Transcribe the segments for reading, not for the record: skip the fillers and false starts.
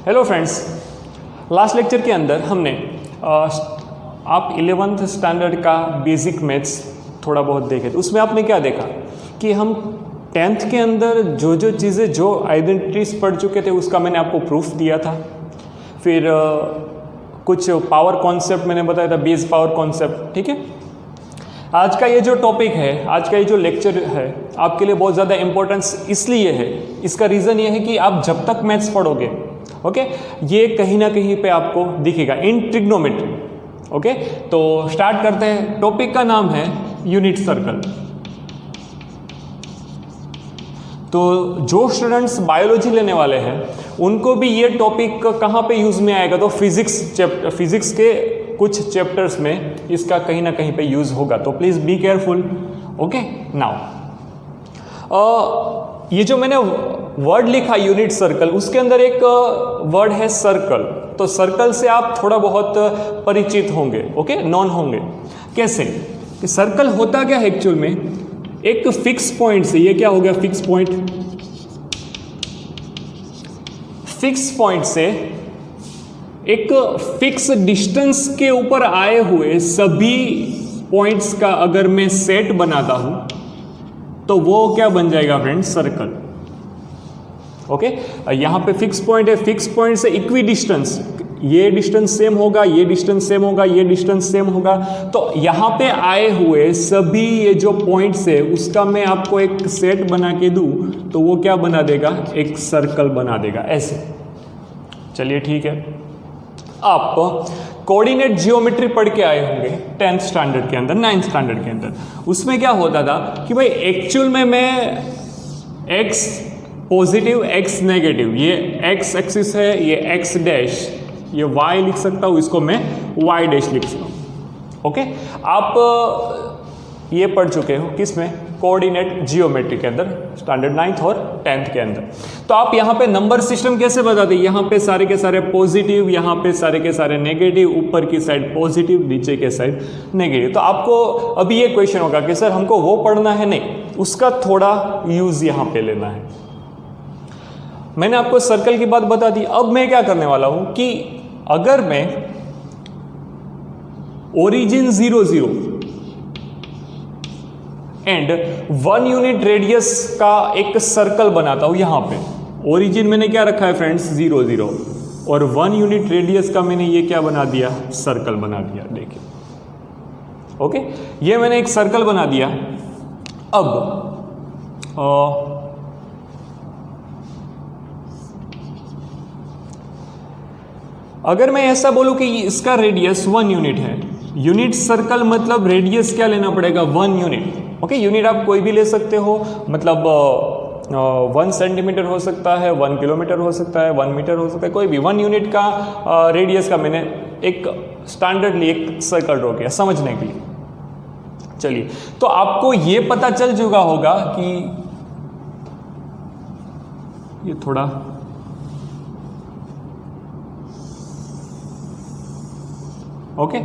Hello friends, last lecture के अंदर हमने आप 11th स्टैंडर्ड का बेसिक मैथ्स थोड़ा बहुत देखे थे। उसमें आपने क्या देखा कि हम 10th के अंदर जो जो चीज़ें जो आइडेंटिटीज पढ़ चुके थे उसका मैंने आपको प्रूफ दिया था। फिर कुछ पावर कॉन्सेप्ट मैंने बताया था, बेस पावर कॉन्सेप्ट। ठीक है, आज का ये जो टॉपिक है, आज का ये जो लेक्चर है आपके लिए बहुत ज़्यादा इंपॉर्टेंस इसलिए है, इसका रीज़न ये है कि आप जब तक मैथ्स पढ़ोगे ओके, ये कहीं ना कहीं पे आपको दिखेगा इन ट्रिग्नोमेट्री। ओके, तो स्टार्ट करते हैं। टॉपिक का नाम है यूनिट सर्कल। तो जो स्टूडेंट्स बायोलॉजी लेने वाले हैं उनको भी ये टॉपिक कहाँ पे यूज़ में आएगा, तो फिजिक्स के कुछ चैप्टर्स में इसका कहीं ना कहीं पे यूज़ होगा। तो please be careful. Okay, now ये जो मैंने वर्ड लिखा यूनिट सर्कल, उसके अंदर एक वर्ड है सर्कल। तो सर्कल से आप थोड़ा बहुत परिचित होंगे, ओके, नॉन होंगे। कैसे कि सर्कल होता क्या है एक्चुअल में, एक फिक्स पॉइंट से, ये क्या हो गया फिक्स पॉइंट, फिक्स पॉइंट से एक फिक्स डिस्टेंस के ऊपर आए हुए सभी पॉइंट्स का अगर मैं सेट बनाता हूं तो वो क्या बन जाएगा फ्रेंड्स, सर्कल। ओके, यहां पे फिक्स पॉइंट है, फिक्स पॉइंट से इक्वी डिस्टेंस, ये डिस्टेंस सेम होगा, ये डिस्टेंस सेम होगा, ये डिस्टेंस सेम होगा। तो यहां पे आए हुए सभी ये जो पॉइंट्स है उसका मैं आपको एक सेट बना के दूं तो वो क्या बना देगा, एक सर्कल बना देगा ऐसे। चलिए ठीक है, आप कोऑर्डिनेट जियोमेट्री पढ़ के आए होंगे 10th स्टैंडर्ड के अंदर, 9th स्टैंडर्ड के अंदर। उसमें क्या होता था कि भाई एक्चुअल में मैं x पॉजिटिव x नेगेटिव, ये x एक्सिस है, ये x डैश, ये y लिख सकता हूँ, इसको मैं y डैश लिख सकता हूँ। ओके, आप ये पढ़ चुके हो किसमें, कोऑर्डिनेट जियोमेट्री के अंदर, स्टैंडर्ड 9th और 10th के अंदर। तो आप यहाँ पे नंबर सिस्टम कैसे बताते, यहाँ पे सारे के सारे पॉजिटिव, यहाँ पे सारे के सारे नेगेटिव, ऊपर की साइड पॉजिटिव, नीचे के साइड नेगेटिव। तो आपको अभी ये क्वेश्चन होगा कि सर हमको वो पढ़ना है, नहीं, उसका थोड़ा यूज यहाँ पे लेना है। मैंने आपको सर्कल की बात बता दी। अब मैं क्या करने वाला हूं कि अगर मैं ओरिजिन 0 0 एंड 1 यूनिट रेडियस का एक सर्कल बनाता हूं, यहां पे ओरिजिन मैंने क्या रखा है फ्रेंड्स 0 0 और 1 यूनिट रेडियस का मैंने ये क्या बना दिया, सर्कल बना दिया। देखिए, ओके, ये मैंने एक सर्कल बना दिया। अब अगर मैं ऐसा बोलूं कि इसका रेडियस 1 यूनिट है, यूनिट सर्कल मतलब रेडियस क्या लेना पड़ेगा, 1 यूनिट। ओके, यूनिट आप कोई भी ले सकते हो, मतलब 1 सेंटीमीटर हो सकता है, 1 किलोमीटर हो सकता है, 1 मीटर हो सकता है, कोई भी 1 यूनिट का रेडियस का मैंने एक स्टैंडर्डली एक सर्कल ड्रॉ किया समझने के लिए। चलिए, तो आपको ये पता चल चुका होगा कि ये थोड़ा ओके,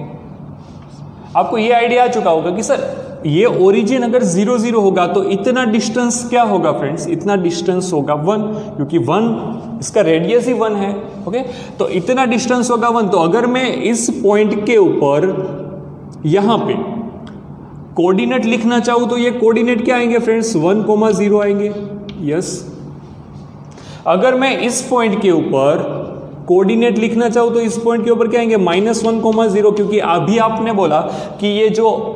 आपको ये आइडिया आ चुका होगा कि सर ये ओरिजिन अगर 0 0 होगा तो इतना डिस्टेंस क्या होगा फ्रेंड्स, इतना डिस्टेंस होगा 1, क्योंकि 1 इसका रेडियस ही 1 है। ओके, तो इतना डिस्टेंस होगा 1। तो अगर मैं इस पॉइंट के ऊपर यहां पे कोऑर्डिनेट लिखना चाहूं तो ये कोऑर्डिनेट क्या आएंगे फ्रेंड्स, 1, 0 आएंगे। यस, अगर मैं इस पॉइंट के ऊपर कोऑर्डिनेट लिखना चाहूँ तो इस पॉइंट के ऊपर क्या आएंगे, -1, 0, क्योंकि अभी आपने बोला कि ये जो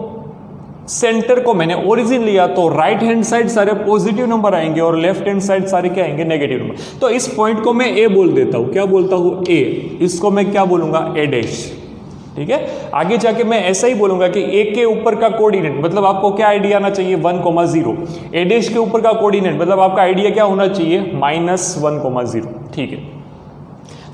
सेंटर को मैंने ओरिजिन लिया तो राइट हैंड साइड सारे पॉजिटिव नंबर आएंगे और लेफ्ट हैंड साइड सारे क्या आएंगे, नेगेटिव नंबर। तो इस पॉइंट को मैं ए बोल देता हूँ, क्या बोलता हूँ, ए। इसको मैं क्या बोलूंगा, ए डैश। ठीक है, आगे जाके मैं ऐसा ही बोलूंगा कि ए के ऊपर का कोऑर्डिनेट, मतलब आपको क्या आइडिया आना चाहिए, 1, 0। ए डैश के ऊपर का कोऑर्डिनेट मतलब आपका आइडिया क्या होना चाहिए, -1, 0। ठीक है,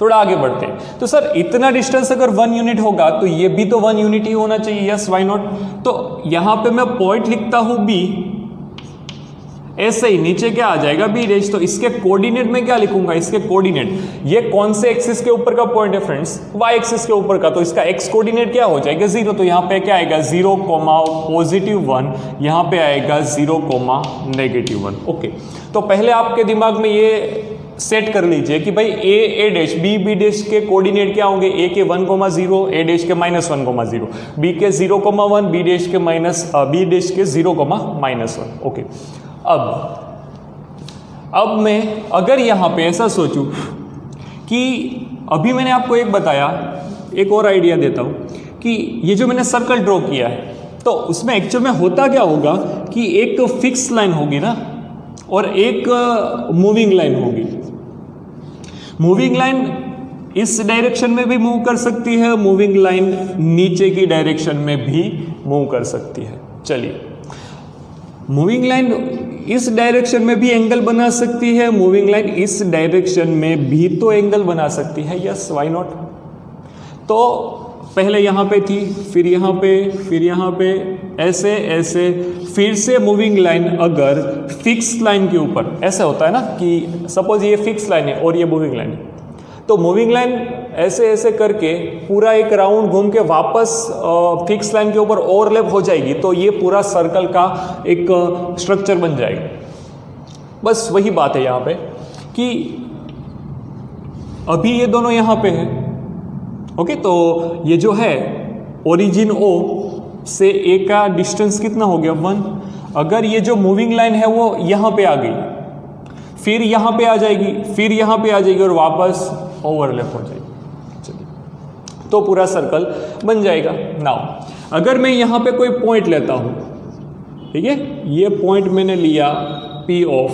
थोड़ा आगे बढ़ते हैं। तो सर इतना डिस्टेंस अगर 1 यूनिट होगा तो ये भी तो 1 यूनिट ही होना चाहिए। Yes, why not. तो यहां पे मैं पॉइंट लिखता हूं बी, ऐसे ही नीचे क्या आ जाएगा, बी डैश। तो इसके कोऑर्डिनेट में क्या लिखूंगा, इसके कोऑर्डिनेट, ये कौन से एक्सिस के ऊपर का पॉइंट है फ्रेंड्स, वाई एक्सिस के ऊपर का। तो इसका एक्स कोऑर्डिनेट क्या हो जाएगा, 0। तो यहां पे क्या आएगा, 0, +1, यहां पे आएगा 0, -1। ओके, तो पहले आपके दिमाग में ये सेट कर लीजिए कि भाई ए डैश बी डैश के कोऑर्डिनेट क्या होंगे, ए के 1,0, ए डैश के -1,0, बी के 0,1, बी डैश के 0,-1। ओके, अब मैं अगर यहाँ पे ऐसा सोचूं कि अभी मैंने आपको एक बताया, एक और आइडिया देता हूँ कि ये जो मैंने सर्कल ड्रॉ किया है तो उसमें एक्चुअल में होता क्या होगा कि एक फिक्स लाइन होगी ना और एक मूविंग लाइन होगी। मूविंग लाइन इस डायरेक्शन में भी मूव कर सकती है, मूविंग लाइन नीचे की डायरेक्शन में भी मूव कर सकती है। चलिए, मूविंग लाइन इस डायरेक्शन में भी एंगल बना सकती है, मूविंग लाइन इस डायरेक्शन में भी तो एंगल बना सकती है। Yes, why not. तो पहले यहाँ पे थी, फिर यहाँ पे, फिर यहाँ पे, ऐसे ऐसे, फिर से मूविंग लाइन अगर फिक्स लाइन के ऊपर, ऐसा होता है ना कि सपोज ये फिक्स लाइन है और ये मूविंग लाइन है, तो मूविंग लाइन ऐसे ऐसे करके पूरा एक राउंड घूम के वापस फिक्स लाइन के ऊपर ओवरलैप हो जाएगी, तो ये पूरा सर्कल का एक स्ट्रक्चर बन जाएगा। बस वही बात है यहाँ पे कि अभी ये दोनों यहाँ पे है। ओके, तो ये जो है ओरिजिन O से A का डिस्टेंस कितना हो गया, 1। अगर ये जो मूविंग लाइन है वो यहाँ पे आ गई, फिर यहाँ पे आ जाएगी, फिर यहाँ पे आ जाएगी और वापस ओवरलैप हो जाएगी। चलिए, तो पूरा सर्कल बन जाएगा। नाउ अगर मैं यहाँ पे कोई पॉइंट लेता हूँ, ठीक है, ये पॉइंट मैंने लिया P ऑफ,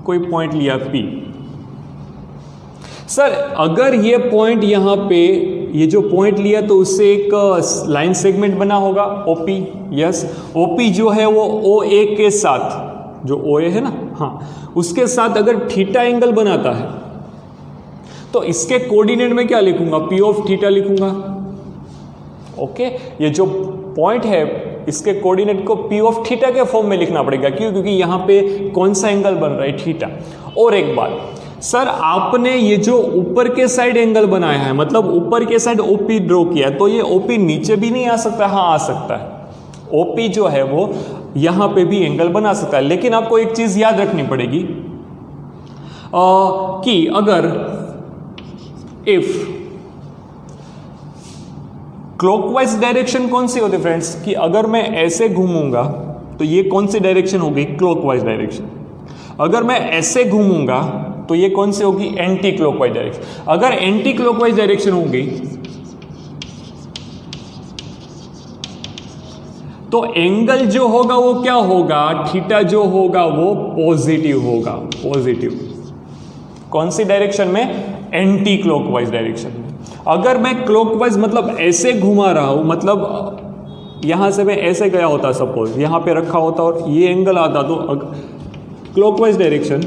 कोई पॉइंट लिया P। सर अगर ये पॉइंट यहाँ पे, ये जो पॉइंट लिया तो उससे एक लाइन सेगमेंट बना होगा OP। यस, OP जो है वो OA के साथ, जो OA है ना, हाँ, उसके साथ अगर थीटा एंगल बनाता है तो इसके कोऑर्डिनेट में क्या लिखूंगा, P ऑफ थीटा लिखूंगा। ओके, ये जो पॉइंट है इसके कोऑर्डिनेट को P ऑफ थीटा के फॉर्म में लिखना पड़ेगा। क्यों? क्योंकि यहाँ पे कौन सा एंगल बन रहा है, थीटा। और एक बात सर, आपने ये जो ऊपर के साइड एंगल बनाया है, मतलब ऊपर के साइड OP ड्रॉ किया, तो ये OP नीचे भी नहीं आ सकता? हाँ, आ सकता है। OP जो है वो यहां पे भी एंगल बना सकता है। लेकिन आपको एक चीज याद रखनी पड़ेगी कि अगर इफ क्लॉकवाइज डायरेक्शन कौन सी होती है फ्रेंड्स, कि अगर मैं ऐसे घूमूंगा तो ये कौन सी डायरेक्शन होगी, क्लॉकवाइज डायरेक्शन। अगर मैं ऐसे घूमूंगा तो ये कौन सी होगी, एंटी क्लॉकवाइज डायरेक्शन। अगर एंटी क्लॉकवाइज डायरेक्शन होगी तो एंगल जो होगा वो क्या होगा, थीटा जो होगा वो पॉजिटिव होगा, पॉजिटिव। कौन सी डायरेक्शन में, एंटी क्लॉकवाइज डायरेक्शन में। अगर मैं क्लॉकवाइज मतलब ऐसे घुमा रहा हूं, मतलब यहां से मैं ऐसे गया होता, सपोज यहां पे रखा होता और ये एंगल आता, तो क्लॉकवाइज डायरेक्शन,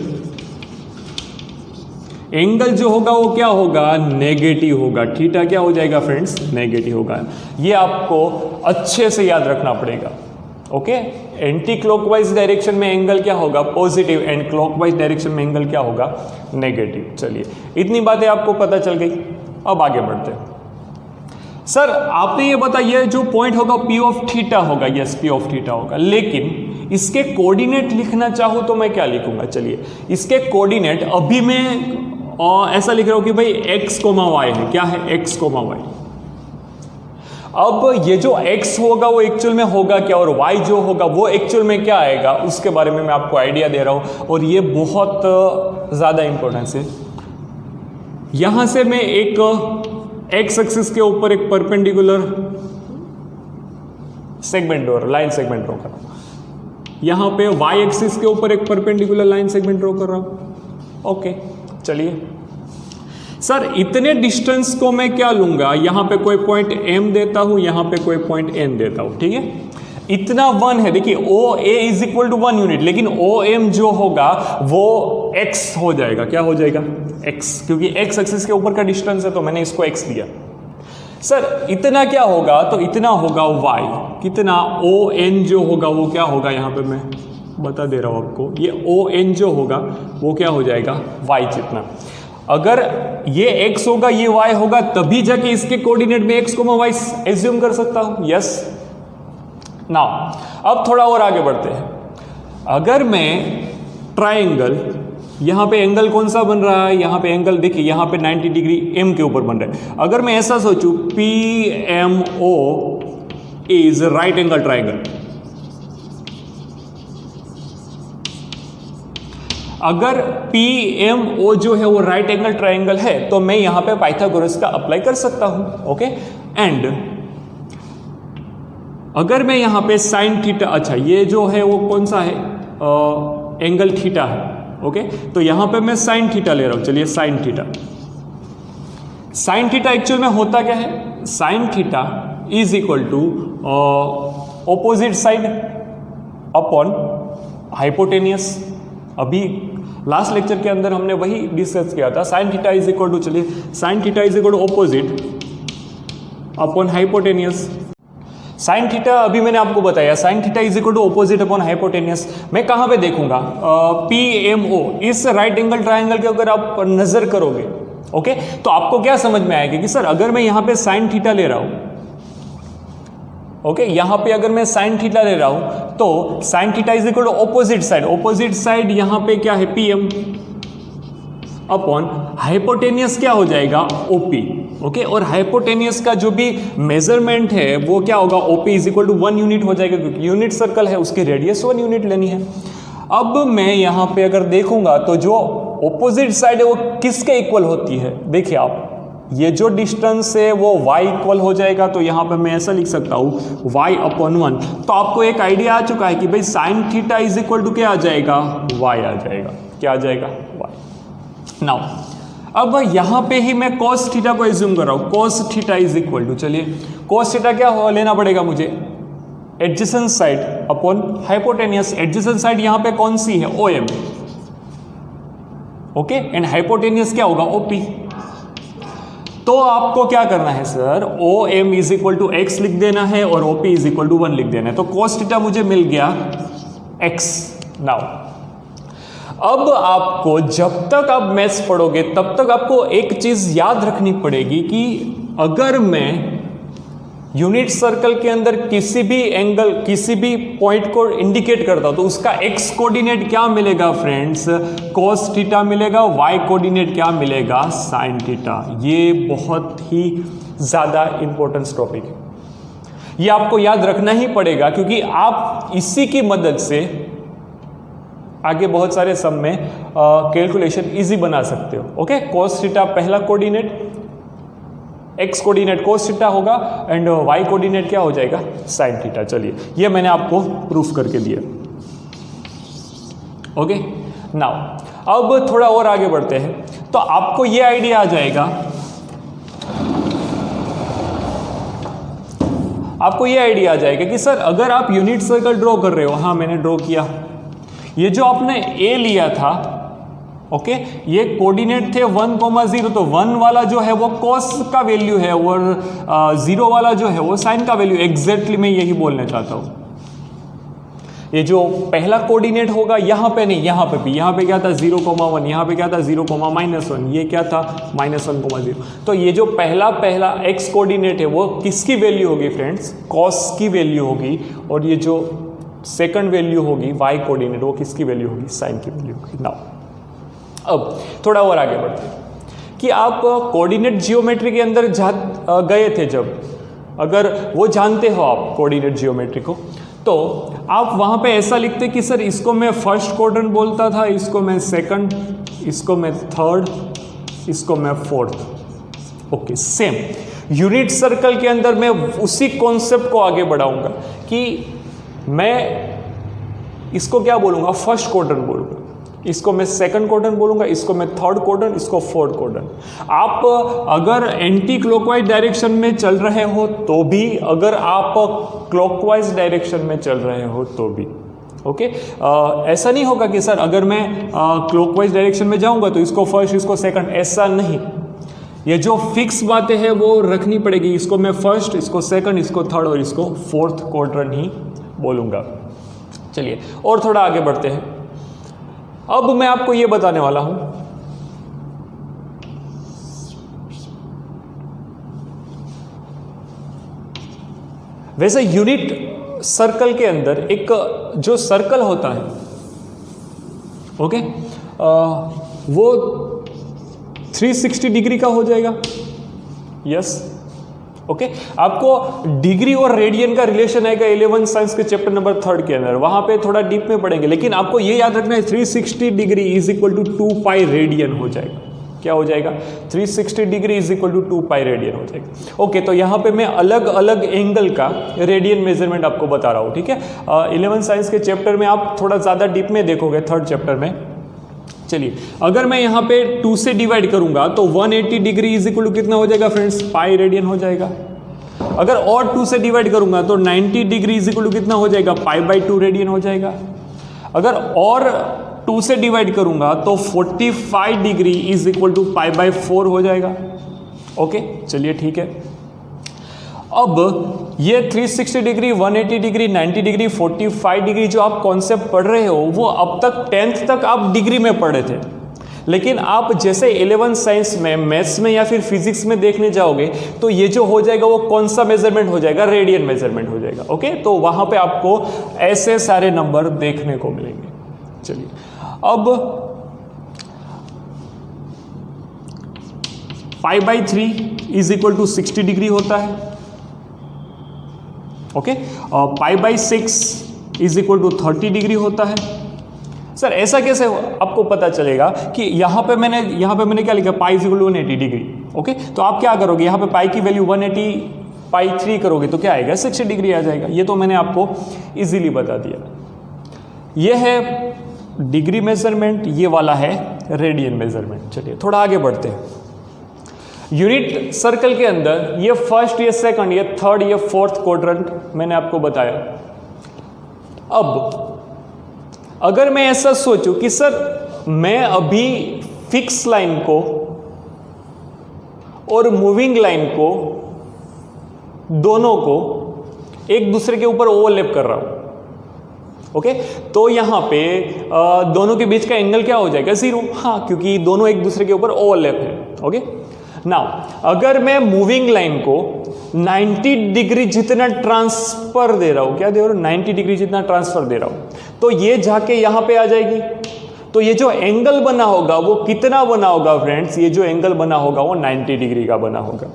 एंगल जो होगा वो क्या होगा, नेगेटिव होगा। थीटा क्या हो जाएगा फ्रेंड्स, नेगेटिव होगा। ये आपको अच्छे से याद रखना पड़ेगा। ओके, एंटी क्लॉकवाइज डायरेक्शन में एंगल क्या होगा, पॉजिटिव, एंड क्लॉकवाइज डायरेक्शन में एंगल क्या होगा, नेगेटिव। चलिए, इतनी बातें आपको पता चल गई। अब आगे बढ़ते हैं। सर आपने ये बताया जो पॉइंट होगा P ऑफ थीटा होगा, यस P ऑफ थीटा होगा, लेकिन इसके कोऑर्डिनेट लिखना चाहूं तो मैं क्या लिखूंगा। चलिए, इसके कोऑर्डिनेट अभी मैं ऐसा लिख रहा हूं कि भाई x, y है, क्या है, x, y। अब ये जो x होगा वो एक्चुअल में होगा क्या, और y जो होगा वो एक्चुअल में क्या आएगा, उसके बारे में मैं आपको आइडिया दे रहा हूं, और ये बहुत ज्यादा इंपॉर्टेंस है। यहां से मैं एक x एक्सिस के ऊपर एक perpendicular segment draw, line segment draw कर रहा हूं। यहां पे y एक्सिस के ऊपर एक परपेंडिकुलर लाइन सेगमेंट ड्रॉ कर रहा हूं। ओके, चलिए सर, इतने डिस्टेंस को मैं क्या लूंगा, यहां पे कोई पॉइंट M देता हूं, यहां पे कोई पॉइंट N देता हूं, ठीक है। इतना 1 है, देखिए OA is equal to 1 unit, लेकिन OM जो होगा वो x हो जाएगा, क्या हो जाएगा, x, क्योंकि x एक्सिस के ऊपर का डिस्टेंस है तो मैंने इसको x लिया। सर इतना क्या होगा, तो इतना होगा y, कितना, ON जो होगा वो क्या होगा, यहां पे मैं बता दे रहा हूं आपको, ये ON जो होगा वो क्या हो जाएगा, y जितना। अगर ये x होगा, ये y होगा, तभी जाके इसके कोऑर्डिनेट में x, y एज्यूम कर सकता हूं। यस, नाउ अब थोड़ा और आगे बढ़ते हैं। अगर मैं ट्राइंगल यहाँ पे एंगल कौन सा बन रहा है, यहाँ पे एंगल देखिए, यहाँ पे 90 डिग्री एम के ऊपर बन रहा है। अगर मैं ऐसा सोचूं PMO is right angle triangle, अगर PMO जो है वो राइट एंगल ट्राइंगल है तो मैं यहाँ पे पाइथागोरस का अप्लाई कर सकता हूं। ओके, एंड अगर मैं यहाँ पे साइन थीटा, अच्छा ये जो है वो कौन सा है, एंगल थीटा है। ओके, तो यहाँ पे मैं साइन थीटा ले रहा हूं। चलिए sine theta, sine theta actual में होता क्या है, sine theta is equal to opposite side upon hypotenuse. अभी लास्ट लेक्चर के अंदर हमने वही डिस्कस किया था, sine theta is equal to, चलिए sine theta is equal to opposite upon hypotenuse. Sine theta अभी मैंने आपको बताया, sine theta is equal to opposite upon hypotenuse. मैं कहाँ पे देखूंगा, PMO इस राइट एंगल ट्राइंगल के अगर आप नजर करोगे, ओके, तो आपको क्या समझ में आएगा कि सर अगर मैं यहाँ पे साइन थीटा ले रहा हूं, ओके, यहाँ पे अगर मैं साइन थीटा ले रहा हूं तो sine theta is equal to opposite side, opposite side यहाँ पे क्या है PM अपॉन हाइपोटेनियस क्या हो जाएगा OP। ओके, और हाइपोटेनियस का जो भी मेजरमेंट है वो क्या होगा, OP is equal to 1 unit हो जाएगा, क्योंकि यूनिट सर्कल है उसकी रेडियस 1 यूनिट लेनी है। अब मैं यहाँ पे अगर देखूंगा तो जो ऑपोजिट साइड है वो किसके इक्वल होती है, देखिए आप, ये जो डिस्टेंस है वो y इक्वल हो जाएगा, तो यहाँ पे मैं ऐसा लिख सकता हूँ y अपॉन 1। तो आपको एक आइडिया आ चुका है कि भाई sine theta is equal to क्या आ जाएगा, y आ जाएगा, क्या आ जाएगा, y। नाउ अब यहाँ पे ही मैं cos थीटा को एज्यूम कर रहा हूँ, cos theta is equal to, चलिए cos थीटा क्या लेना पड़ेगा मुझे, adjacent side upon hypotenuse. Adjacent side यहाँ पे कौन सी है, OM, ओके, एंड हाइपोटेनियस क्या होगा, OP। तो आपको क्या करना है sir, OM is equal to x लिख देना है और OP इज इक्वल टू 1 लिख देना है। तो cos थीटा मुझे मिल गया x। नाउ अब आपको जब तक आप मैथ्स पढ़ोगे तब तक आपको एक चीज याद रखनी पड़ेगी कि अगर मैं यूनिट सर्कल के अंदर किसी भी एंगल, किसी भी पॉइंट को इंडिकेट करता हूं तो उसका x कोऑर्डिनेट क्या मिलेगा फ्रेंड्स, cos थीटा मिलेगा, y कोऑर्डिनेट क्या मिलेगा, sin थीटा। ये बहुत ही ज्यादा इंपॉर्टेंट टॉपिक है, ये आपको याद रखना ही पड़ेगा, क्योंकि आप इसी की मदद से आगे बहुत सारे सम में कैलकुलेशन इजी बना सकते हो। ओके, cos थीटा पहला coordinate, x coordinate cos theta होगा एंड y कोऑर्डिनेट क्या हो जाएगा, sin थीटा। चलिए ये मैंने आपको प्रूफ करके दिया। ओके, नाउ अब थोड़ा और आगे बढ़ते हैं तो आपको ये आइडिया आ जाएगा, आपको ये आइडिया आ जाएगा कि सर अगर आप यूनिट सर्कल ड्रॉ कर रहे हो, हाँ मैंने ड्रॉ किया, ये जो आपने A लिया था, ओके, ये कोऑर्डिनेट थे 1,0, तो 1 वाला जो है वो cos का वैल्यू है और 0 वाला जो है वो sin का वैल्यू। एग्जैक्टली मैं यही बोलना चाहता हूँ। ये जो पहला कोऑर्डिनेट होगा यहाँ पे नहीं, यहाँ पे भी, यहाँ पे क्या था 0,1, यहाँ पे क्या था 0,-1, ये क्या था -1,0। तो ये जो पहला x कोऑर्डिनेट है वो किसकी वैल्यू होगी फ्रेंड्स, cos की वैल्यू होगी, और ये जो सेकंड वैल्यू होगी y कोऑर्डिनेट वो किसकी वैल्यू होगी, sin की वैल्यू होगी। नाउ अब थोड़ा और आगे बढ़ते हैं कि आप कोऑर्डिनेट जियोमेट्री के अंदर गए थे जब, अगर वो जानते हो आप कोऑर्डिनेट जियोमेट्री को, तो आप वहाँ पे ऐसा लिखते कि सर इसको मैं फर्स्ट क्वाड्रेंट बोलता था, इसको मैं सेकंड, इसको मैं थर्ड, इसको मैं fourth. Okay, same unit circle के अंदर मैं उसी कॉन्सेप्ट को आगे बढ़ाऊंगा कि मैं इसको क्या बोलूँगा, फर्स्ट क्वाड्रेंट बोलूँगा, इसको मैं सेकंड क्वाड्रेंट बोलूँगा, इसको मैं थर्ड क्वाड्रेंट, इसको फोर्थ क्वाड्रेंट। आप अगर एंटी क्लॉकवाइज डायरेक्शन में चल रहे हो तो भी, अगर आप क्लॉकवाइज डायरेक्शन में चल रहे हो तो भी, ओके। ऐसा नहीं होगा कि सर अगर मैं क्लॉकवाइज डायरेक्शन में जाऊँगा तो इसको फर्स्ट, इसको सेकंड, ऐसा नहीं। ये जो फिक्स बातें हैं वो रखनी पड़ेगी, इसको मैं फर्स्ट, इसको सेकंड, इसको थर्ड और इसको फोर्थ क्वाड्रेंट ही बोलूँगा। चलिए और थोड़ा आगे बढ़ते हैं। अब मैं आपको ये बताने वाला हूं, वैसे यूनिट सर्कल के अंदर एक जो सर्कल होता है, ओके, वो 360 डिग्री का हो जाएगा। Yes, okay. आपको डिग्री और रेडियन का रिलेशन आएगा 11 साइंस के चैप्टर नंबर 3 के अंदर, वहां पे थोड़ा डीप में पढ़ेंगे, लेकिन आपको ये याद रखना है 360 degree is equal to 2 pi radian हो जाएगा। क्या हो जाएगा? 360 degree is equal to 2 pi radian हो जाएगा। ओके, तो यहाँ पे मैं अलग अलग एंगल का रेडियन मेजरमेंट आपको बता रहा हूँ, ठीक है। 11 साइंस के चैप्टर में आप थोड़ा ज़्यादा डीप में देखोगे, 3rd चैप्टर में। चलिए, अगर मैं यहाँ पे 2 से डिवाइड करूंगा तो 180 डिग्री इज इक्वल टू कितना हो जाएगा फ्रेंड्स? पाई रेडियन हो जाएगा। अगर और 2 से डिवाइड करूंगा तो 90 डिग्री इज इक्वल टू कितना हो जाएगा? पाई बाई 2 रेडियन हो जाएगा। अगर और 2 से डिवाइड करूंगा तो 45 degree is equal to pi by 4 हो जाएगा। ओके, चलिए ठीक है। अब ये 360 डिग्री, 180 डिग्री, 90 डिग्री, 45 डिग्री जो आप कॉन्सेप्ट पढ़ रहे हो वो अब तक 10th तक आप डिग्री में पढ़े थे, लेकिन आप जैसे 11 साइंस में, मैथ्स में या फिर फिजिक्स में देखने जाओगे तो ये जो हो जाएगा वो कौन सा मेजरमेंट हो जाएगा? रेडियन मेजरमेंट हो जाएगा। ओके, तो वहां पे आपको ऐसे सारे नंबर देखने को मिलेंगे। चलिए, अब pi by 3 is equal to 60 degree होता है। Okay, pi by 6 is equal to 30 degree होता है। सर ऐसा कैसे आपको पता चलेगा कि यहाँ पे मैंने क्या लिखा? Pi is equal to 180 degree. Okay, तो आप क्या करोगे? यहाँ पे पाई की वैल्यू 180 पाई 3 करोगे तो क्या आएगा? 60 डिग्री आ जाएगा। ये तो मैंने आपको इजीली बता दिया। ये है डिग्री मेजरमेंट, ये वाला है रेडियन मेजरमेंट। चलिए थोड़ा आगे बढ़ते हैं। यूनिट सर्कल के अंदर ये फर्स्ट, ये सेकंड, ये थर्ड, ये फोर्थ क्वाड्रेंट मैंने आपको बताया। अब अगर मैं ऐसा सोचूं कि सर मैं अभी फिक्स लाइन को और मूविंग लाइन को, दोनों को एक दूसरे के ऊपर ओवरलैप कर रहा हूं, ओके, तो यहां पे दोनों के बीच का एंगल क्या हो जाएगा? 0। हाँ, क्योंकि दोनों एक दूसरे के ऊपर ओवरलैप है। ओके, नाउ अगर मैं मूविंग लाइन को 90 डिग्री जितना ट्रांसफर दे रहा हूं, क्या दे रहा हूं? 90 डिग्री जितना ट्रांसफर दे रहा हूं, तो ये जाके यहां पे आ जाएगी। तो ये जो एंगल बना होगा वो कितना बना होगा फ्रेंड्स? ये जो एंगल बना होगा वो 90 डिग्री का बना होगा।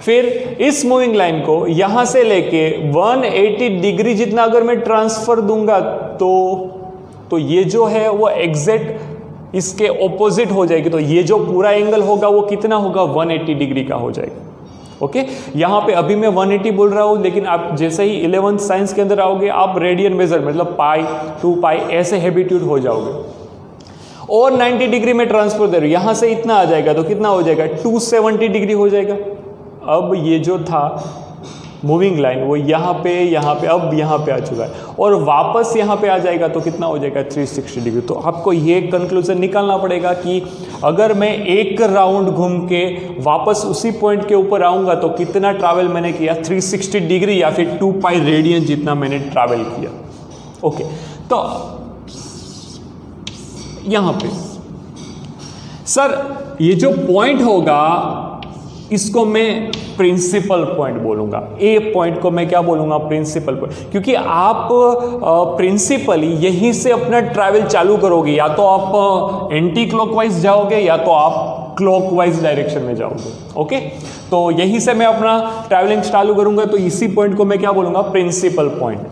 फिर इस मूविंग लाइन को यहां से लेके 180 डिग्री जितना अगर मैं ट्रांसफर दूंगा तो ये जो है वो एग्जैक्ट इसके ऑपोजिट हो जाएगी। तो ये जो पूरा एंगल होगा वो कितना होगा? 180 डिग्री का हो जाएगा। ओके, यहां पे अभी मैं 180 बोल रहा हूं, लेकिन आप जैसे ही 11th साइंस के अंदर आओगे आप रेडियन मेजर मतलब पाई 2 पाई ऐसे हैबिट्यूड हो जाओगे। और 90 डिग्री में ट्रांसफर दे रहे हो, यहां से इतना आ जाएगा तो कितना हो जाएगा? 270 डिग्री हो जाएगा। अब ये जो था मूविंग लाइन वो यहाँ पे अब यहाँ पे आ चुका है और वापस यहाँ पे आ जाएगा तो कितना हो जाएगा? 360 डिग्री। तो आपको ये कंक्लूजन निकालना पड़ेगा कि अगर मैं एक राउंड घूम के वापस उसी पॉइंट के ऊपर आऊँगा तो कितना ट्रैवल मैंने किया? 360 डिग्री या फिर 2 पाई रेडियन जितना मैंने ट्रैवल किया। ओके, तो यहाँ पे सर ये जो पॉइंट होगा इसको मैं प्रिंसिपल पॉइंट बोलूंगा। ए पॉइंट को मैं क्या बोलूंगा? प्रिंसिपल पॉइंट, क्योंकि आप प्रिंसिपली यहीं से अपना ट्रैवल चालू करोगे। या तो आप एंटी क्लॉकवाइज जाओगे या तो आप क्लॉकवाइज डायरेक्शन में जाओगे। ओके, तो यहीं से मैं अपना ट्रैवलिंग चालू करूंगा, तो इसी पॉइंट को मैं क्या बोलूंगा? Principal point.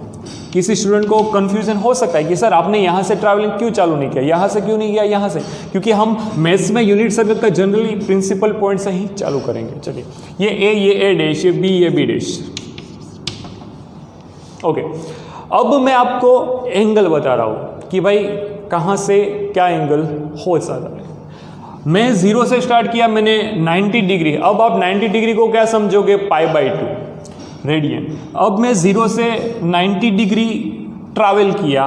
किसी स्टूडेंट को कंफ्यूजन हो सकता है कि सर आपने यहाँ से ट्रैवलिंग क्यों चालू नहीं किया, यहाँ से क्यों नहीं किया, यहाँ से, क्योंकि हम मैथ्स में यूनिट सर्कल का जनरली प्रिंसिपल पॉइंट से ही चालू करेंगे। चलिए, ये ए डैश, ये बी डैश। ओके, अब मैं आपको एंगल बता रहा हूँ कि भाई कहाँ से क्या एंगल हो सकता है। मैं 0 से स्टार्ट किया, मैंने 90 डिग्री। अब आप 90 डिग्री को क्या समझोगे? पाई बाई 2 रेडियन। अब मैं 0 से 90 डिग्री ट्रैवल किया,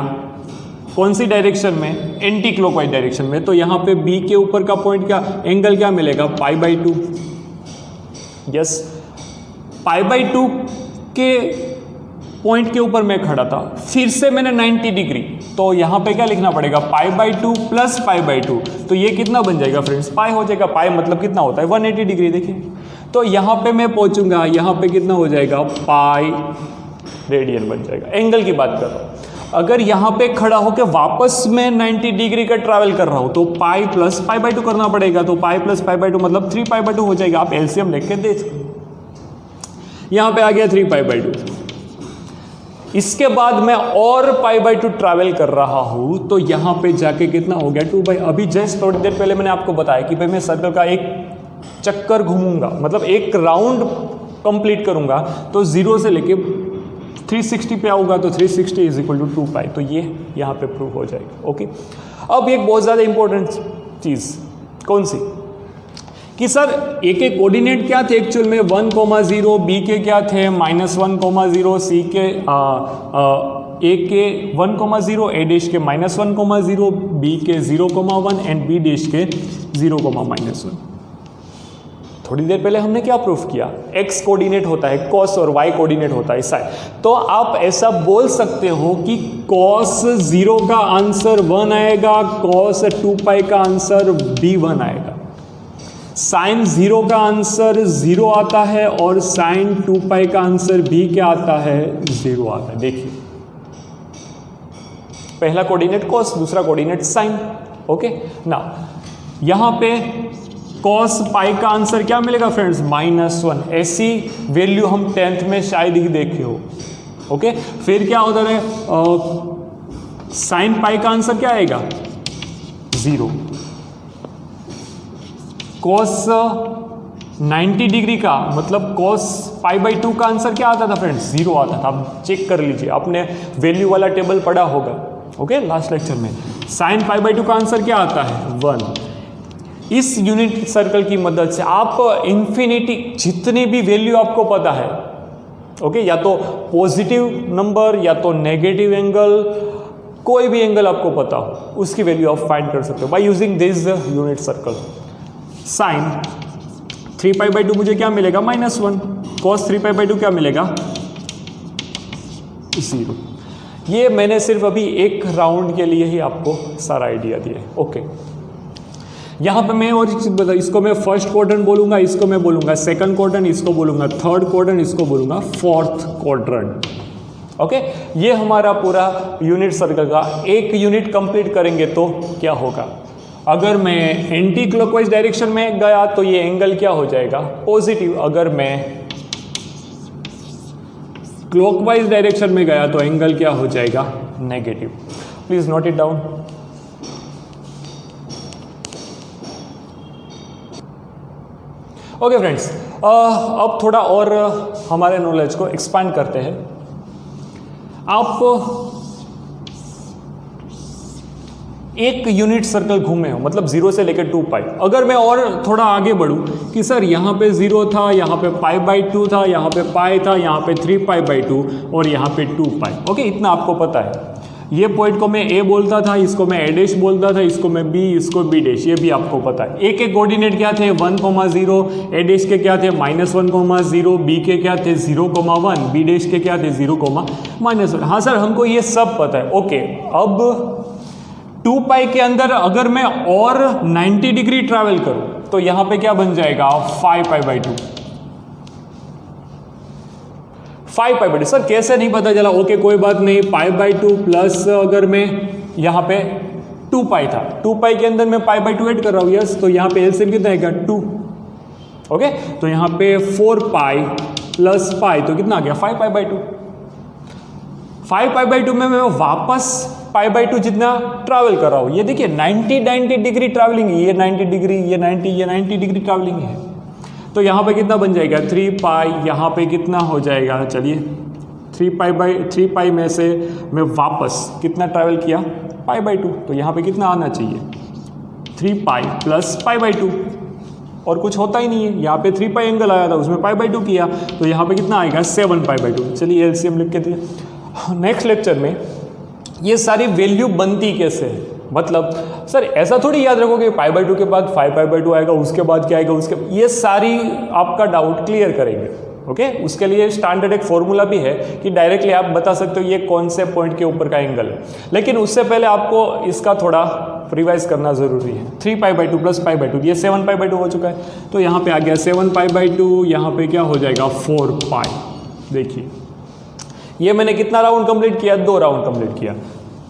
कौन सी डायरेक्शन में? एंटी क्लॉकवाइज डायरेक्शन में। तो यहाँ पे बी के ऊपर का पॉइंट क्या एंगल क्या मिलेगा? पाई बाई 2। यस, पाई बाई 2 के पॉइंट के ऊपर मैं खड़ा था, फिर से मैंने 90 डिग्री, तो यहाँ पे क्या लिखना पड़ेगा? पाई बाई 2 प्लस पाई बाई 2। तो ये कितना बन जाएगा फ्रेंड्स? पाई हो जाएगा। पाई मतलब कितना होता है? 180 डिग्री। देखिए, तो यहाँ पे मैं पहुंचूंगा, यहाँ पे कितना हो जाएगा? पाई रेडियन बन जाएगा। एंगल की बात कर रहा हूँ। अगर यहाँ पे खड़ा होकर वापस मैं 90 डिग्री का ट्रैवल कर रहा हूँ तो पाई प्लस पाई बाई 2 करना पड़ेगा, तो पाई प्लस पाई बाई 2 मतलब 3 पाई बाई 2 हो जाएगा। आप एलसीएम लिख के देख, यहाँ पे आ गया 3 पाई बाई 2। इसके बाद मैं और पाई बाई 2 ट्रैवल कर रहा हूँ तो यहाँ पे जाके कितना हो गया 2 बाई। अभी जस्ट थोड़ी देर पहले मैंने आपको बताया कि भाई मैं सर्कल का एक चक्कर घूमूंगा, मतलब एक राउंड कंप्लीट करूंगा तो 0 से लेके 360 पे आऊँगा, तो 360 इज इक्वल टू 2 पाई। तो ये यहाँ पे प्रूव हो जाएगा। ओके, अब एक बहुत ज़्यादा इंपॉर्टेंट चीज़ कौन सी, कि सर ए के कोऑर्डिनेट क्या थे एक्चुअल में 1,0, बी के क्या थे -1,0, सी के ए के 1,0, ए डैश के -1,0, बी के 0,1 एंड बी डैश के 0,-1। थोड़ी देर पहले हमने क्या प्रूफ किया, एक्स कोऑर्डिनेट होता है कॉस और वाई कोऑर्डिनेट होता है साइन। तो आप ऐसा बोल सकते हो कि कॉस 0 का आंसर 1 आएगा, कॉस 2 पाई का आंसर b1 आएगा, साइन 0 का आंसर 0 आता है और साइन 2 पाई का आंसर भी क्या आता है 0 आता है। देखिए पहला कोऑर्डिनेट कॉस, दूसरा कोऑर्डिनेट साइन। ओके ना, यहां पे कॉस पाई का आंसर क्या मिलेगा फ्रेंड्स -1। ऐसी वैल्यू हम 10th में शायद ही देखे हो। ओके, फिर क्या होता है साइन पाई का आंसर क्या आएगा 0। कॉस 90 डिग्री का मतलब कॉस पाई बाई 2 का आंसर क्या आता था फ्रेंड्स 0 आता था। आप चेक कर लीजिए, आपने वैल्यू वाला टेबल पढ़ा होगा ओके लास्ट लेक्चर में। साइन पाई बाई 2 का आंसर क्या आता है 1। इस यूनिट सर्कल की मदद से आप इन्फिनिटी जितनी भी वैल्यू आपको पता है ओके, या तो पॉजिटिव नंबर या तो नेगेटिव एंगल, कोई भी एंगल आपको पता हो उसकी वैल्यू आप फाइंड कर सकते हो by using this unit circle. Sine 3 pi by 2 मुझे क्या मिलेगा -1, कॉस 3 पाई बाई 2 क्या मिलेगा 0। ये मैंने सिर्फ अभी एक राउंड के लिए ही आपको सारा आइडिया दिया है। ओके, यहाँ पे मैं और एक चीज़ बता, इसको मैं फर्स्ट क्वाड्रेंट बोलूँगा, इसको मैं बोलूँगा सेकंड क्वाड्रेंट, इसको बोलूँगा थर्ड क्वाड्रेंट, इसको बोलूँगा फोर्थ क्वाड्रेंट। ओके, ये हमारा पूरा यूनिट सर्कल का एक यूनिट कंप्लीट करेंगे तो क्या होगा। अगर मैं एंटी क्लॉकवाइज डायरेक्शन में गया तो ये एंगल क्या हो जाएगा पॉजिटिव, अगर मैं क्लॉकवाइज डायरेक्शन में गया तो एंगल क्या हो जाएगा negative. Please note it down. Okay friends, अब थोड़ा और हमारे नॉलेज को एक्सपांड करते हैं। आप एक यूनिट सर्कल घूमे हो मतलब 0 से लेकर 2 पाई। अगर मैं और थोड़ा आगे बढ़ूं कि सर यहाँ पे 0 था, यहाँ पे पाई बाई 2 था, यहाँ पे पाई था, यहाँ पे 3 पाई बाई 2 और यहाँ पे 2 पाई। ओके, इतना आपको पता है। ये पॉइंट को मैं ए बोलता था, इसको मैं ए डैश बोलता था, इसको मैं बी, इसको बी डैश, ये भी आपको पता है। ए के कोऑर्डिनेट क्या थे 1,0, ए डैश के क्या थे -1,0, बी के क्या थे 0,1, बी डैश के क्या थे 0,-1। हाँ सर हमको ये सब पता है। ओके, अब 2 पाई के अंदर अगर मैं और 90 डिग्री ट्रैवल करूं तो यहां पे क्या बन जाएगा 5 पाई बाई 2। 5 पाई बाई 2 सर कैसे नहीं पता चला। ओके कोई बात नहीं, पाई बाई 2 प्लस अगर मैं यहां पे 2 पाई था, 2 पाई के अंदर मैं पाई बाई 2 ऐड कर रहा हूं यस, तो यहां पे एलसीएम कितना आएगा 2। ओके, तो यहां पे 4 पाई प्लस पाई तो कितना आ गया 5 पाई बाई 2। 5 पाई बाई 2 में मैं वापस पाई बाई 2 जितना ट्रैवल कर रहा हूँ। ये देखिए 90 डिग्री ट्रैवलिंग, ये 90 डिग्री, ये 90 डिग्री ट्रैवलिंग है। तो यहाँ पे कितना बन जाएगा 3 पाई, यहाँ पे कितना हो जाएगा चलिए 3 पाई में से मैं वापस कितना ट्रैवल किया पाई बाई 2, तो यहाँ पे कितना आना चाहिए 3 पाई प्लस पाई बाई 2 और कुछ होता ही नहीं है। यहाँ पे 3 पाई एंगल आया था उसमें पाई बाई 2 किया तो यहाँ पे कितना आएगा 7 पाई बाई 2। चलिए एलसीएम लिख के दिए। नेक्स्ट लेक्चर में ये सारी वैल्यू बनती कैसे है, मतलब सर ऐसा थोड़ी याद रखो कि पाई बाई 2 के बाद 5 पाई बाई 2 आएगा, उसके बाद क्या आएगा, उसके ये सारी आपका डाउट क्लियर करेंगे। ओके, उसके लिए स्टैंडर्ड एक फॉर्मूला भी है कि डायरेक्टली आप बता सकते हो ये कौन से पॉइंट के ऊपर का एंगल है, लेकिन उससे पहले आपको इसका थोड़ा रिवाइज करना जरूरी है। 3 pi by 2 plus pi by 2, ये 7 पाई बाई 2 हो चुका है, तो यहाँ पे आ गया 7 पाई बाई 2, यहाँ पे क्या हो जाएगा 4 पाई। देखिए ये मैंने कितना राउंड कंप्लीट किया, 2 राउंड कंप्लीट किया,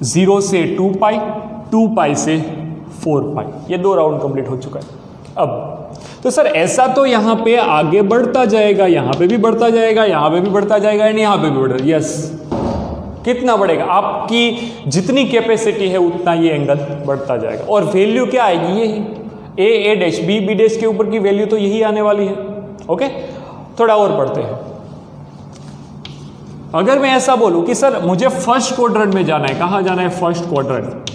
0 से 2 पाई, 2 पाई से 4 पाई, ये 2 राउंड कंप्लीट हो चुका है। अब तो सर ऐसा तो यहाँ पे आगे बढ़ता जाएगा, यहाँ पे भी बढ़ता जाएगा, यहाँ पे भी बढ़ता जाएगा, एंड यहाँ पे भी बढ़ता, यस कितना बढ़ेगा, आपकी जितनी कैपेसिटी है उतना ये एंगल बढ़ता जाएगा। और वैल्यू क्या आएगी, यही ए डैश बी डैश के ऊपर की वैल्यू तो यही आने वाली है। ओके, थोड़ा और पढ़ते हैं। अगर मैं ऐसा बोलूं कि सर मुझे फर्स्ट क्वाड्रेंट में जाना है, कहां जाना है, फर्स्ट क्वाड्रेंट,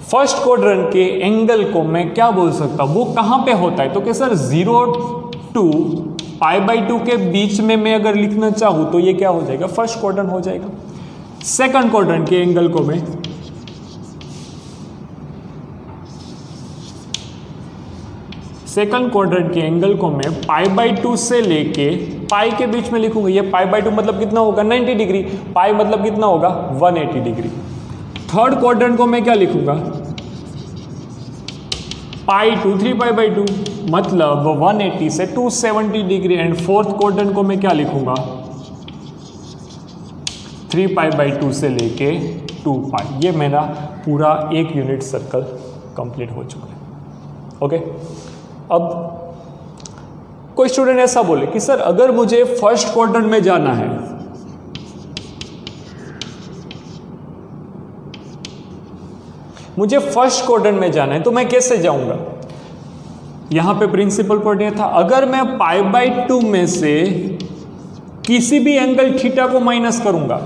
फर्स्ट क्वाड्रेंट के एंगल को मैं क्या बोल सकता हूं, वो कहां पे होता है, तो कि सर 0 to π/2 के बीच में मैं अगर लिखना चाहूं तो ये क्या हो जाएगा, फर्स्ट क्वाड्रेंट हो जाएगा। सेकंड क्वाड्रेंट के एंगल को मैं सेकंड क्वाड्रेंट के एंगल को मैं π/2 से लेके पाई के बीच में लिखूंगा। ये π/2 मतलब कितना होगा, 90 डिग्री, पाई मतलब कितना होगा, 180 डिग्री। थर्ड क्वाड्रेंट को मैं क्या लिखूंगा, π/2 3π/2 मतलब 180 से 270 डिग्री। एंड फोर्थ क्वाड्रेंट को मैं क्या लिखूंगा, 3π/2 से लेके 2 पाई। ये मेरा पूरा 1 यूनिट सर्कल कंप्लीट हो चुका है। ओके, अब कोई स्टूडेंट ऐसा बोले कि सर अगर मुझे फर्स्ट क्वाड्रेंट में जाना है, मुझे फर्स्ट क्वाड्रेंट में जाना है तो मैं कैसे जाऊंगा। यहां पे प्रिंसिपल पढ़ने था, अगर मैं π/2 में से किसी भी एंगल थीटा को माइनस करूंगा,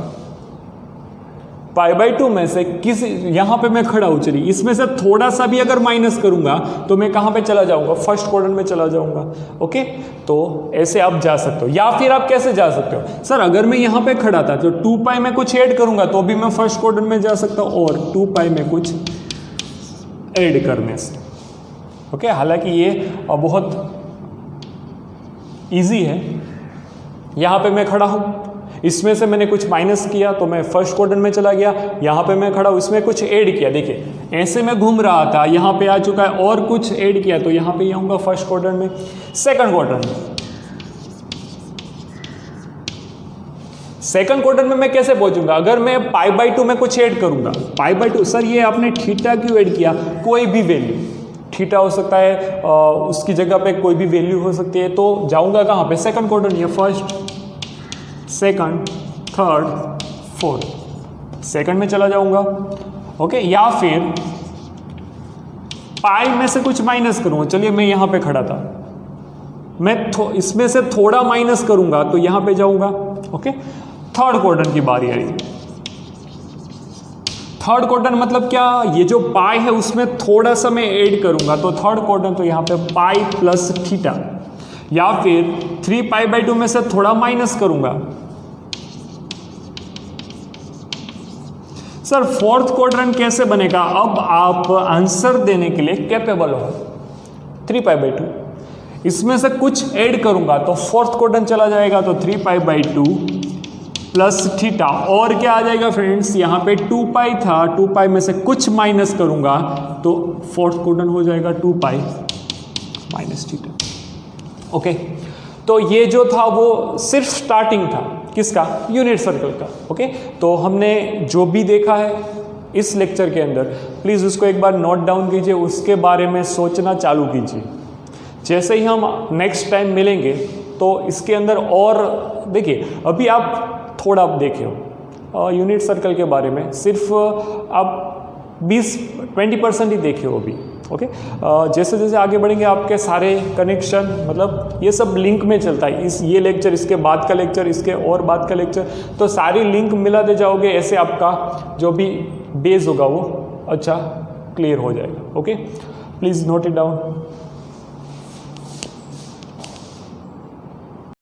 π/2 में से किसी, यहां पे मैं खड़ा हूं, चलिए इसमें से थोड़ा सा भी अगर माइनस करूंगा तो मैं कहां पे चला जाऊंगा, फर्स्ट क्वाड्रेंट में चला जाऊंगा। ओके, तो ऐसे आप जा सकते हो। या फिर आप कैसे जा सकते हो, सर अगर मैं यहां पे खड़ा था तो 2 पाई में कुछ ऐड करूंगा तो भी मैं फर्स्ट क्वाड्रेंट में जा सकता हूं, और 2 पाई में कुछ ऐड करने से। ओके, हालांकि ये बहुत इजी है। यहां पे मैं खड़ा हूं, इसमें से मैंने कुछ माइनस किया तो मैं फर्स्ट क्वाड्रेंट में चला गया। यहां पे मैं खड़ा हूं, इसमें कुछ ऐड किया, देखिए ऐसे मैं घूम रहा था, यहां पे आ चुका है, और कुछ ऐड किया तो यहां पे आऊंगा फर्स्ट क्वाड्रेंट में। सेकंड क्वाड्रेंट में मैं कैसे पहुंचूंगा, अगर मैं π/2 में कुछ ऐड करूंगा, π/2 सर ये आपने थीटा क्यों ऐड किया, कोई भी वैल्यू थीटा हो सकता है, उसकी जगह पे कोई भी वैल्यू हो सकती है, तो जाऊंगा कहां पे, सेकंड क्वाड्रेंट। ये first, second, third, fourth, second में चला जाऊंगा। ओके, या फिर पाई में से कुछ माइनस करूंगा, चलिए मैं यहां पे खड़ा था, मैं इसमें से थोड़ा माइनस करूंगा तो यहां पे जाऊंगा। ओके, थर्ड क्वाड्रेंट की बारी आई। थर्ड क्वाड्रेंट मतलब क्या, ये जो पाई है उसमें थोड़ा सा मैं ऐड करूंगा तो थर्ड क्वाड्रेंट, तो यहां पे पाई प्लस थीटा, या फिर 3π/2 में से थोड़ा माइनस करूंगा। सर फोर्थ क्वाड्रेंट कैसे बनेगा, अब आप आंसर देने के लिए कैपेबल हो। 3π/2 इसमें से कुछ ऐड करूंगा तो फोर्थ क्वाड्रेंट चला जाएगा, तो 3π/2 प्लस थीटा, और क्या आ जाएगा फ्रेंड्स, यहाँ पे 2 पाई था, 2 पाई में से कुछ माइनस करूंगा तो फोर्थ क्वाड्रेंट हो जाएगा 2 पाई माइनस थीटा। ओके, तो ये जो था वो सिर्फ स्टार्टिंग था, किसका, यूनिट सर्कल का। ओके, तो हमने जो भी देखा है इस लेक्चर के अंदर, प्लीज़ उसको एक बार नोट डाउन कीजिए, उसके बारे में सोचना चालू कीजिए। जैसे ही हम नेक्स्ट टाइम मिलेंगे तो इसके अंदर और देखिए, अभी आप थोड़ा आप देखे हो यूनिट सर्कल के बारे में, सिर्फ आप 20-20% ही देखे हो अभी। ओके, जैसे जैसे आगे बढ़ेंगे आपके सारे कनेक्शन, मतलब ये सब लिंक में चलता है, ये लेक्चर, इसके बाद का लेक्चर, इसके और बाद का लेक्चर, तो सारी लिंक मिलाते जाओगे, ऐसे आपका जो भी बेस होगा वो अच्छा क्लियर हो जाएगा। Okay, please note it down.